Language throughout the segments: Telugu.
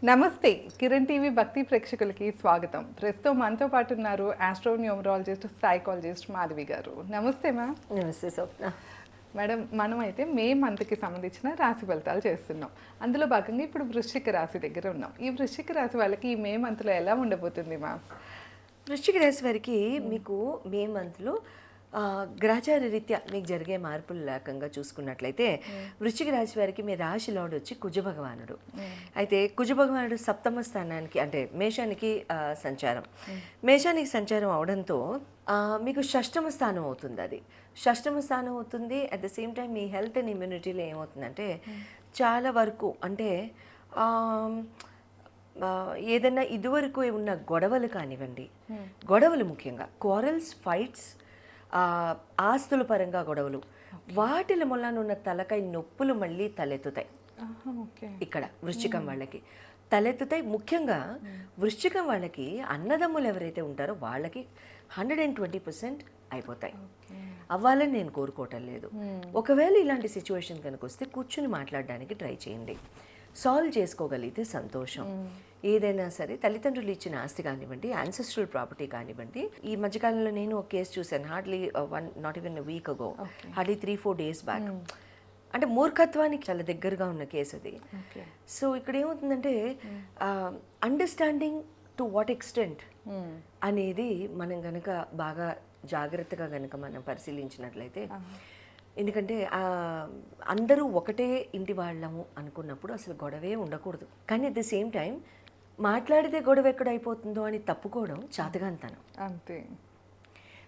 నమస్తే కిరణ్ టీవీ భక్తి ప్రేక్షకులకి స్వాగతం. ప్రస్తుతం మనతో పాటు ఉన్నారు ఆస్ట్రోన్యూమరాలజిస్ట్ సైకాలజిస్ట్ మాధవి గారు. నమస్తే మ్యామ్. నమస్తే స్వప్న. మేడం, మనం అయితే మే మంత్కి సంబంధించిన రాశి ఫలితాలు చేస్తున్నాం. అందులో భాగంగా ఇప్పుడు వృశ్చిక రాశి దగ్గర ఉన్నాం. ఈ వృశ్చిక రాశి వాళ్ళకి ఈ మే మంత్లో ఎలా ఉండబోతుంది మ్యామ్? వృశ్చిక రాశి వారికి మీకు మే మంత్లో గ్రహచార రీత్యా మీకు జరిగే మార్పులు లేకంగా చూసుకున్నట్లయితే వృశ్చిక రాశి వారికి మీ రాశి లార్డ్ వచ్చి కుజ భగవానుడు. అయితే కుజ భగవానుడు సప్తమ స్థానానికి అంటే మేషానికి సంచారం. మేషానికి సంచారం అవడంతో మీకు షష్టమ స్థానం అవుతుంది. అది షష్టమ స్థానం అవుతుంది. అట్ ద సేమ్ టైం మీ హెల్త్ అండ్ ఇమ్యూనిటీలో ఏమవుతుందంటే చాలా వరకు అంటే ఏదన్నా ఇదివరకు ఉన్న గొడవలు కానివ్వండి, గొడవలు ముఖ్యంగా క్వారల్స్, ఫైట్స్, ఆస్తుల పరంగా గొడవలు, వాటిల మూలాన ఉన్న తలకాయ నొప్పులు మళ్ళీ తలెత్తుతాయి. ఇక్కడ వృశ్చికం వాళ్ళకి తలెత్తుతాయి. ముఖ్యంగా వృశ్చికం వాళ్ళకి అన్నదమ్ములు ఎవరైతే ఉంటారో వాళ్ళకి 120% అయిపోతాయి. అవ్వాలని నేను కోరుకోవటం లేదు. ఒకవేళ ఇలాంటి సిచ్యువేషన్ కనుక వస్తే కూర్చుని మాట్లాడడానికి ట్రై చేయండి. సాల్వ్ చేసుకోగలిగితే సంతోషం. ఏదైనా సరే తల్లిదండ్రులు ఇచ్చిన ఆస్తి కానివ్వండి, యాన్సెస్ట్రల్ ప్రాపర్టీ కానివ్వండి. ఈ మధ్యకాలంలో నేను ఒక కేసు చూశాను. హార్డ్లీ నాట్ ఈవెన్ వీక్ అగో, హార్డ్లీ 3-4 days బ్యాక్. అంటే మూర్ఖత్వానికి చాలా దగ్గరగా ఉన్న కేసు అది. సో ఇక్కడ ఏమవుతుందంటే అండర్స్టాండింగ్ టు వాట్ ఎక్స్టెంట్ అనేది మనం కనుక బాగా జాగ్రత్తగా కనుక మనం పరిశీలించినట్లయితే, ఎందుకంటే అందరూ ఒకటే ఇంటి వాళ్ళము అనుకున్నప్పుడు అసలు గొడవే ఉండకూడదు. కానీ అట్ ద సేమ్ టైం మాట్లాడితే గొడవ ఎక్కడ అయిపోతుందో అని తప్పుకోవడం చాతగాంతనం అంతే.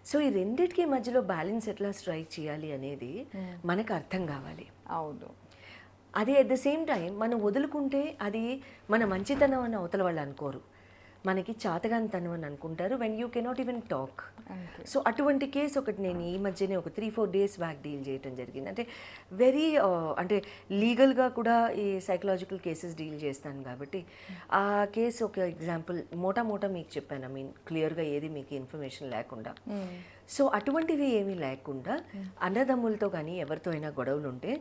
సో ఈ రెండిటికి మధ్యలో బ్యాలెన్స్ ఎట్లా స్ట్రైక్ చేయాలి అనేది మనకు అర్థం కావాలి. అవును. అది అట్ ద సేమ్ టైం మనం వదులుకుంటే అది మన మంచితనం అని అవతల వాళ్ళు అనుకోరు, మనకి చాతగాంతనం అని అనుకుంటారు. When you cannot even talk. So అటువంటి కేసు ఒకటి నేను ఈ మధ్యనే ఒక 3-4 days బ్యాక్ డీల్ చేయడం జరిగింది. అంటే వెరీ అంటే లీగల్గా కూడా ఈ సైకలాజికల్ కేసెస్ డీల్ చేస్తాను కాబట్టి ఆ కేసు ఒక ఎగ్జాంపుల్ మోటా మీకు చెప్పాను. క్లియర్గా ఏది మీకు ఇన్ఫర్మేషన్ లేకుండా. సో అటువంటివి ఏమీ లేకుండా అన్నదమ్ములతో కానీ ఎవరితో అయినా గొడవలు ఉంటే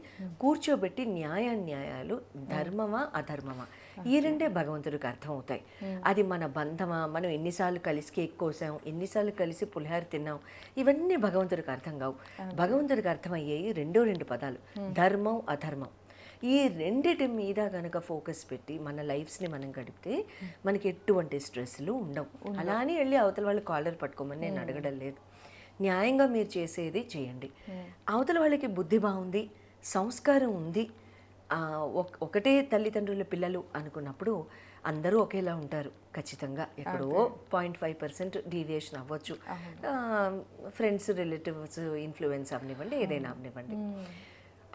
కూర్చోబెట్టి న్యాయాలు ధర్మమా అధర్మమా ఈ రెండే భగవంతుడికి అర్థం అవుతాయి. అది మన బంధమా, మనం ఎన్నిసార్లు కలిసి కేక్ కోసాం, ఎన్నిసార్లు కలిసి పులిహార తిన్నాం, ఇవన్నీ భగవంతుడికి అర్థం కావు. భగవంతుడికి అర్థమయ్యేవి రెండు పదాలు, ధర్మం అధర్మం. ఈ రెండిటి మీద కనుక ఫోకస్ పెట్టి మన లైఫ్స్ని మనం గడిపితే మనకి ఎటువంటి స్ట్రెస్లు ఉండవు. అలా అని వెళ్ళి అవతల వాళ్ళు కాలర్ పట్టుకోమని నేను అడగడం లేదు. న్యాయంగా మీరు చేసేది చేయండి. అవతల వాళ్ళకి బుద్ధి బాగుంది, సంస్కారం ఉంది, ఒకటే తల్లిదండ్రుల పిల్లలు అనుకున్నప్పుడు అందరూ ఒకేలా ఉంటారు. ఖచ్చితంగా ఎక్కడో 0.5% డీవియేషన్ అవ్వచ్చు. ఫ్రెండ్స్, రిలేటివ్స్ ఇన్ఫ్లుయెన్స్ అవనివ్వండి, ఏదైనా అవనివ్వండి.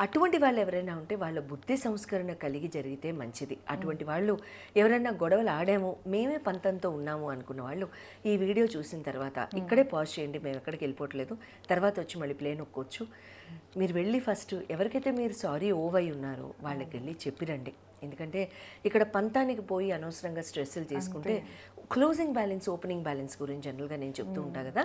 అటువంటి వాళ్ళు ఎవరైనా ఉంటే వాళ్ళ బుద్ధి సంస్కరణ కలిగి జరిగితే మంచిది. అటువంటి వాళ్ళు ఎవరైనా గొడవలు ఆడాము, మేమే పంతంతో ఉన్నాము అనుకున్న వాళ్ళు ఈ వీడియో చూసిన తర్వాత ఇక్కడే పాజ్ చేయండి, మేము ఎక్కడికి వెళ్ళిపోవట్లేదు, తర్వాత వచ్చి మళ్ళీ ప్లే నొక్కొచ్చు. మీరు వెళ్ళి ఫస్ట్ ఎవరికైతే మీరు సారీ ఓవై ఉన్నారో వాళ్ళకి వెళ్ళి చెప్పిరండి. ఎందుకంటే ఇక్కడ పంతానికి పోయి అనవసరంగా స్ట్రెస్లు తీసుకుంటే క్లోజింగ్ బ్యాలెన్స్, ఓపెనింగ్ బ్యాలెన్స్ గురించి జనరల్గా నేను చెప్తూ ఉంటాను కదా.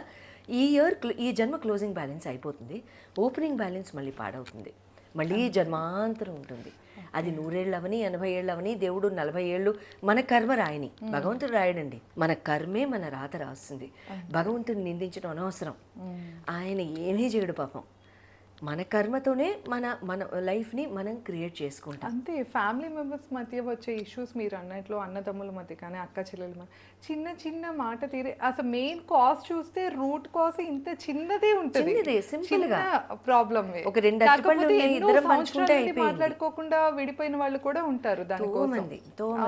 ఈ జన్మ క్లోజింగ్ బ్యాలెన్స్ అయిపోతుంది, ఓపెనింగ్ బ్యాలెన్స్ మళ్ళీ పాడవుతుంది, మళ్ళీ జన్మాంతరం ఉంటుంది. అది 100 ఏళ్ళు అవని, 80 ఏళ్ళు అవని, దేవుడు 40 ఏళ్ళు మన కర్మ రాయని, భగవంతుడు రాయడండి. మన కర్మే మన రాత రాస్తుంది. భగవంతుడిని నిందించడం అనవసరం. ఆయన ఏమీ చేయడు పాపం. మన కర్మతోనే మన లైఫ్ని మనం క్రియేట్ చేసుకుంటాం. అంతే. ఫ్యామిలీ మెంబర్స్ మధ్య వచ్చే ఇష్యూస్ మీరు అన్నట్లు అన్నదమ్ముల మధ్య కానీ అక్క చెల్లెల మధ్య చిన్న మాట తీరే అసలు మెయిన్ కాజ్ చూస్తే రూట్ కాజ్ ఇంత చిన్నదే ఉంటుంది. ప్రాబ్లమ్ ఒక 2 మాట్లాడుకోకుండా విడిపోయిన వాళ్ళు కూడా ఉంటారు. దానికోసం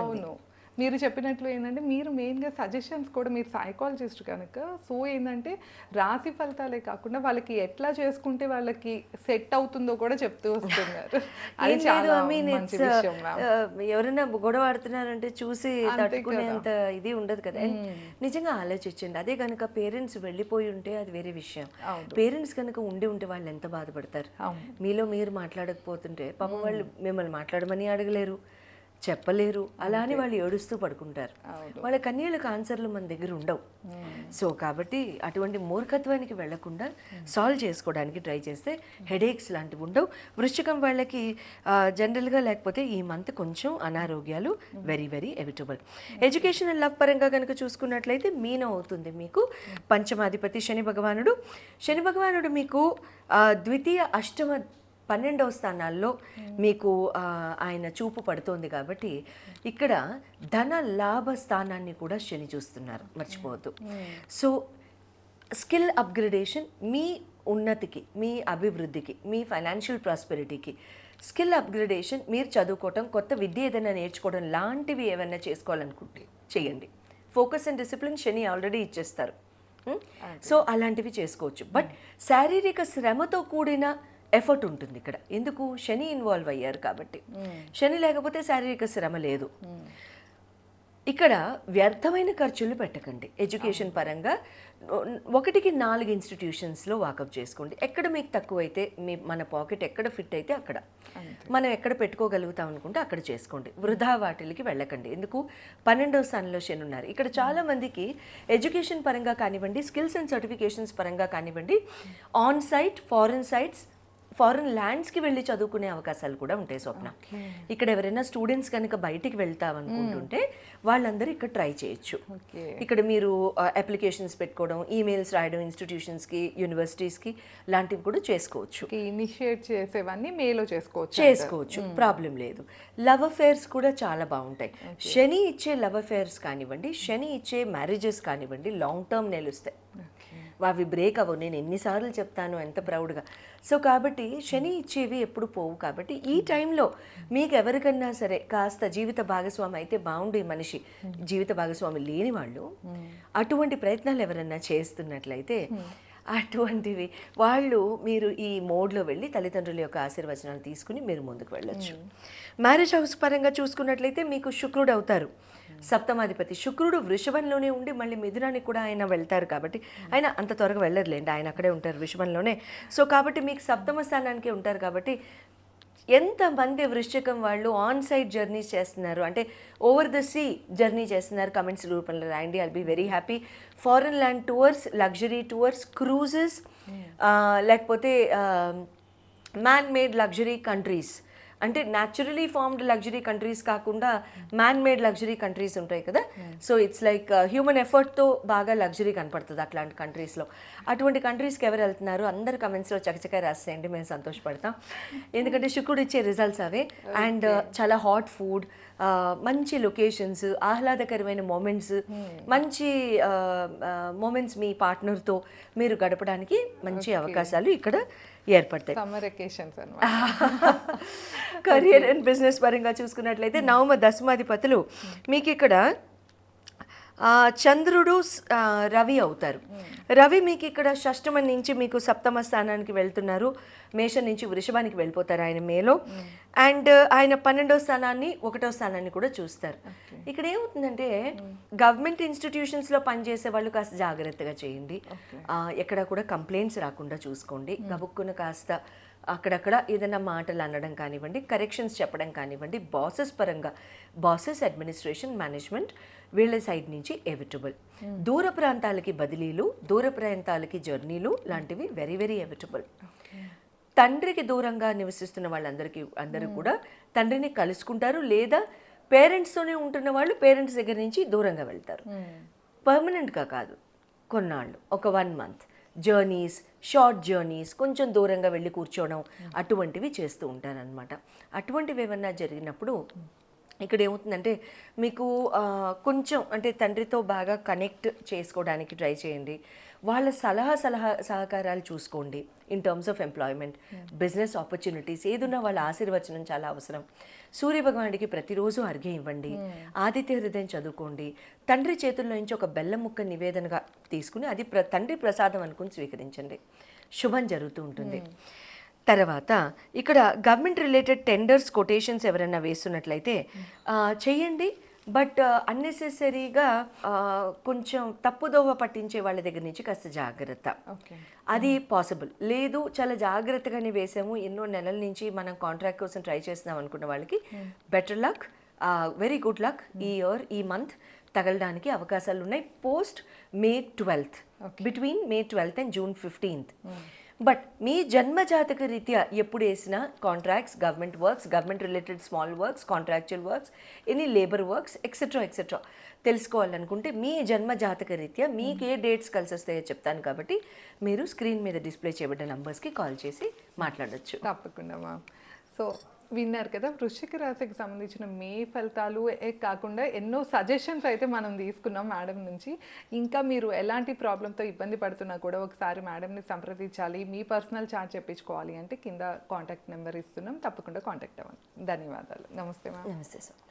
అవును మీరు చెప్పినట్లు ఏంటంటే మీరు మెయిన్గా సజెషన్స్ కూడా, మీరు సైకాలజిస్ట్ కనుక, సో ఏంటంటే రాశి ఫలితాలే కాకుండా వాళ్ళకి ఎట్లా చేసుకుంటే వాళ్ళకి సెట్ అవుతుందో కూడా చెప్తూ వస్తున్నారు. ఎవరైనా గొడవ ఆడుతున్నారంటే చూసి తట్టుకునేంత ఇది ఉండదు కదా. నిజంగా ఆలోచించండి. అదే కనుక పేరెంట్స్ వెళ్ళిపోయి ఉంటే అది వేరే విషయం. పేరెంట్స్ కనుక ఉంటే వాళ్ళు ఎంత బాధపడతారు. మీలో మీరు మాట్లాడకపోతుంటే పాపం వాళ్ళు మిమ్మల్ని మాట్లాడమని అడగలేరు, చెప్పలేరు, అలా అని వాళ్ళు ఏడుస్తూ పడుకుంటారు. అవును. వాళ్ళ కన్నీళ్ళకి ఆన్సర్లు మన దగ్గర ఉండవు. సో కాబట్టి అటువంటి మూర్ఖత్వానికి వెళ్లకుండా సాల్వ్ చేసుకోవడానికి ట్రై చేస్తే హెడేక్స్ లాంటివి ఉండవు. వృశ్చికం వాళ్ళకి జనరల్గా లేకపోతే ఈ మంత్ కొంచెం అనారోగ్యాలు వెరీ వెరీ ఎవిటబుల్. ఎడ్యుకేషనల్ లవ్ పరంగా కనుక చూసుకున్నట్లయితే మీనం అవుతుంది మీకు పంచమాధిపతి శని భగవానుడు. శని భగవానుడు మీకు ద్వితీయ అష్టమ 12వ స్థానాల్లో మీకు ఆయన చూపు పడుతోంది కాబట్టి ఇక్కడ ధన లాభ స్థానాన్ని కూడా శని చూస్తున్నారు, మర్చిపోవద్దు. సో స్కిల్ అప్గ్రేడేషన్ మీ ఉన్నతికి, మీ అభివృద్ధికి, మీ ఫైనాన్షియల్ ప్రాస్పెరిటీకి స్కిల్ అప్గ్రేడేషన్, మీరు చదువుకోవటం, కొత్త విద్య ఏదైనా నేర్చుకోవడం లాంటివి ఏమైనా చేసుకోవాలనుకుంటే చేయండి. Focus and discipline Shani already ఇచ్చేస్తారు. సో అలాంటివి చేసుకోవచ్చు. బట్ శారీరక శ్రమతో కూడిన ఎఫర్ట్ ఉంటుంది ఇక్కడ. ఎందుకు? శని ఇన్వాల్వ్ అయ్యారు కాబట్టి. శని లేకపోతే శారీరక శ్రమ లేదు. ఇక్కడ వ్యర్థమైన ఖర్చులు పెట్టకండి. ఎడ్యుకేషన్ పరంగా 1కి 4 ఇన్స్టిట్యూషన్స్లో వాకప్ చేసుకోండి. ఎక్కడ మీకు తక్కువైతే మన పాకెట్ ఎక్కడ ఫిట్ అయితే అక్కడ, మనం ఎక్కడ పెట్టుకోగలుగుతాం అనుకుంటే అక్కడ చేసుకోండి. వృధా వాటికి వెళ్ళకండి. ఎందుకు? 12వ స్థానంలో శని ఉన్నారు. ఇక్కడ చాలా మందికి ఎడ్యుకేషన్ పరంగా కానివ్వండి, స్కిల్స్ అండ్ సర్టిఫికేషన్స్ పరంగా కానివ్వండి, ఆన్ సైట్ ఫారెన్ ల్యాండ్స్కి వెళ్ళి చదువుకునే అవకాశాలు కూడా ఉంటాయి స్వప్న. ఇక్కడ ఎవరైనా స్టూడెంట్స్ కనుక బయటికి వెళ్తామనుకుంటుంటే వాళ్ళందరూ ఇక్కడ ట్రై చేయొచ్చు. ఇక్కడ మీరు అప్లికేషన్స్ పెట్టుకోవడం, ఈమెయిల్స్ రాయడం ఇన్స్టిట్యూషన్స్కి, యూనివర్సిటీస్కి లాంటివి కూడా చేసుకోవచ్చు. ఇనిషియేట్ చేసేవన్నీ మేలో చేసుకోవచ్చు, ప్రాబ్లం లేదు. లవ్ అఫేర్స్ కూడా చాలా బాగుంటాయి. శని ఇచ్చే లవ్ అఫేర్స్ కానివ్వండి, శని ఇచ్చే మ్యారేజెస్ కానివ్వండి లాంగ్ టర్మ్ నిలుస్తాయి. అవి బ్రేక్ అవ్వవు. నేను ఎన్నిసార్లు చెప్తాను ఎంత ప్రౌడ్గా. సో కాబట్టి శని ఇచ్చేవి ఎప్పుడు పోవు. కాబట్టి ఈ టైంలో మీకు ఎవరికన్నా సరే కాస్త జీవిత భాగస్వామి అయితే బాగుండు ఈ మనిషి, జీవిత భాగస్వామి లేని వాళ్ళు అటువంటి ప్రయత్నాలు ఎవరన్నా చేస్తున్నట్లయితే అటువంటివి వాళ్ళు మీరు ఈ మోడ్లో వెళ్ళి తల్లిదండ్రుల యొక్క ఆశీర్వచనాలు తీసుకుని మీరు ముందుకు వెళ్ళొచ్చు. మ్యారేజ్ హౌస్ పరంగా చూసుకున్నట్లయితే మీకు శుక్రుడు అవుతారు సప్తమాధిపతి. శుక్రుడు వృషభంలోనే ఉండి మళ్ళీ మిథునానికి కూడా ఆయన వెళ్తారు కాబట్టి ఆయన అంత త్వరగా వెళ్ళర్లేండి, ఆయన అక్కడే ఉంటారు వృషభంలోనే. సో కాబట్టి మీకు సప్తమ స్థానానికే ఉంటారు కాబట్టి ఎంతమంది వృశ్చికం వాళ్ళు ఆన్ సైట్ జర్నీస్ చేస్తున్నారు అంటే ఓవర్ ద సీ జర్నీ చేస్తున్నారు కమెంట్స్ రూపంలో రాయండి. I'll be very happy. Foreign land tours, luxury tours, cruises, లేకపోతే మ్యాన్ మేడ్ లగ్జరీ కంట్రీస్ అంటే న్యాచురలీ ఫార్మ్డ్ లగ్జరీ కంట్రీస్ కాకుండా మ్యాన్ మేడ్ లగ్జరీ కంట్రీస్ ఉంటాయి కదా. సో ఇట్స్ లైక్ హ్యూమన్ ఎఫర్ట్తో బాగా లగ్జరీ కనపడుతుంది అట్లాంటి కంట్రీస్లో. అటువంటి కంట్రీస్కి ఎవరు వెళ్తున్నారు అందరు కమెంట్స్లో చకచక రాసేయండి, మేము సంతోషపడతాం. ఎందుకంటే శుక్రుడు ఇచ్చే రిజల్ట్స్ అవే. అండ్ చాలా హాట్ ఫుడ్, మంచి లొకేషన్స్, ఆహ్లాదకరమైన మూమెంట్స్, మంచి మూమెంట్స్ మీ పార్ట్నర్తో మీరు గడపడానికి మంచి అవకాశాలు ఇక్కడ ఏర్పడతాయి. సమ్మర్ వెకేషన్స్ అన్నమాట. కెరియర్ అండ్ బిజినెస్ పరంగా చూసుకున్నట్లయితే నవమ దశమాధిపతులు మీకు ఇక్కడ చంద్రుడు రవి అవుతారు. రవి మీకు ఇక్కడ షష్టమం నుంచి మీకు సప్తమ స్థానానికి వెళ్తున్నారు. మేషం నుంచి వృషభానికి వెళ్ళిపోతారు ఆయన మేలో. అండ్ ఆయన 12వ స్థానాన్ని 1వ స్థానాన్ని కూడా చూస్తారు. ఇక్కడ ఏమవుతుందంటే గవర్నమెంట్ ఇన్స్టిట్యూషన్స్లో పనిచేసే వాళ్ళు కాస్త జాగ్రత్తగా చేయండి. ఎక్కడ కూడా కంప్లైంట్స్ రాకుండా చూసుకోండి. గబుక్కున కాస్త అక్కడక్కడ ఏదైనా మాటలు అనడం కానివ్వండి, కరెక్షన్స్ చెప్పడం కానివ్వండి, బాసెస్ పరంగా బాసెస్, అడ్మినిస్ట్రేషన్, మేనేజ్మెంట్ వీళ్ళ సైడ్ నుంచి ఎవిటబుల్. దూర ప్రాంతాలకి బదిలీలు, దూర ప్రాంతాలకి జర్నీలు లాంటివి వెరీ వెరీ ఎవిటబుల్. తండ్రికి దూరంగా నివసిస్తున్న వాళ్ళందరికీ అందరూ కూడా తండ్రిని కలుసుకుంటారు, లేదా పేరెంట్స్తోనే ఉంటున్న వాళ్ళు పేరెంట్స్ దగ్గర నుంచి దూరంగా వెళ్తారు. పర్మనెంట్గా కాదు, కొన్నాళ్ళు, ఒక 1 month జర్నీస్, షార్ట్ జర్నీస్, కొంచెం దూరంగా వెళ్ళి కూర్చోవడం అటువంటివి చేస్తూ ఉంటారనమాట. అటువంటివి ఏమన్నా జరిగినప్పుడు ఇక్కడ ఏమవుతుందంటే మీకు కొంచెం అంటే తండ్రితో బాగా కనెక్ట్ చేసుకోవడానికి ట్రై చేయండి. వాళ్ళ సహకారాలు చూసుకోండి. In terms of employment, business opportunities ఏదున్నా వాళ్ళ ఆశీర్వచనం చాలా అవసరం. సూర్య భగవానుడికి ప్రతిరోజు అర్ఘ్యం ఇవ్వండి. ఆదిత్య హృదయం చదువుకోండి. తండ్రి చేతుల్లో నుంచి ఒక బెల్లం ముక్క నివేదనగా తీసుకుని అది తండ్రి ప్రసాదం అనుకుని స్వీకరించండి. శుభం జరుగుతూ ఉంటుంది. తర్వాత ఇక్కడ గవర్నమెంట్ రిలేటెడ్ టెండర్స్, కొటేషన్స్ ఎవరైనా వేస్తున్నట్లయితే చేయండి. బట్ అన్నెసెసరీగా కొంచెం తప్పుదోవ పట్టించే వాళ్ళ దగ్గర నుంచి కాస్త జాగ్రత్త. అది పాసిబుల్ లేదు. చాలా జాగ్రత్తగానే వేసాము, ఎన్నో నెలల నుంచి మనం కాంట్రాక్ట్ కోసం ట్రై చేస్తున్నాం అనుకున్న వాళ్ళకి better luck, very good luck ఈ ఇయర్ ఈ మంత్ తగలడానికి అవకాశాలు ఉన్నాయి post May 12th, between May 12th and June 15th. But మీ జన్మ జాతక రీత్యా ఎప్పుడు వేసిన contracts, government works, government related small works, contractual works, any labour works etcetera తెలుసుకోవాలనుకుంటే మీ జన్మ జాతక రీత్యా మీకు ఏ డేట్స్ కలిసి వస్తాయో చెప్తాను కాబట్టి మీరు స్క్రీన్ మీద డిస్ప్లే చేయబడ్డ నంబర్స్కి కాల్ చేసి మాట్లాడొచ్చు. తప్పకుండా మ్యామ్. సో విన్నారు కదా, వృశ్చిక రాశికి సంబంధించిన మే ఫలితాలు కాకుండా ఎన్నో సజెషన్స్ అయితే మనం తీసుకున్నాం మేడం నుంచి. ఇంకా మీరు ఎలాంటి ప్రాబ్లంతో ఇబ్బంది పడుతున్నా కూడా ఒకసారి మేడంని సంప్రదించాలి, మీ పర్సనల్ చార్ట్ చెప్పించుకోవాలి అంటే కింద కాంటాక్ట్ నెంబర్ ఇస్తున్నాం, తప్పకుండా కాంటాక్ట్ అవ్వండి. ధన్యవాదాలు. నమస్తే మ్యామ్. నమస్తే సార్.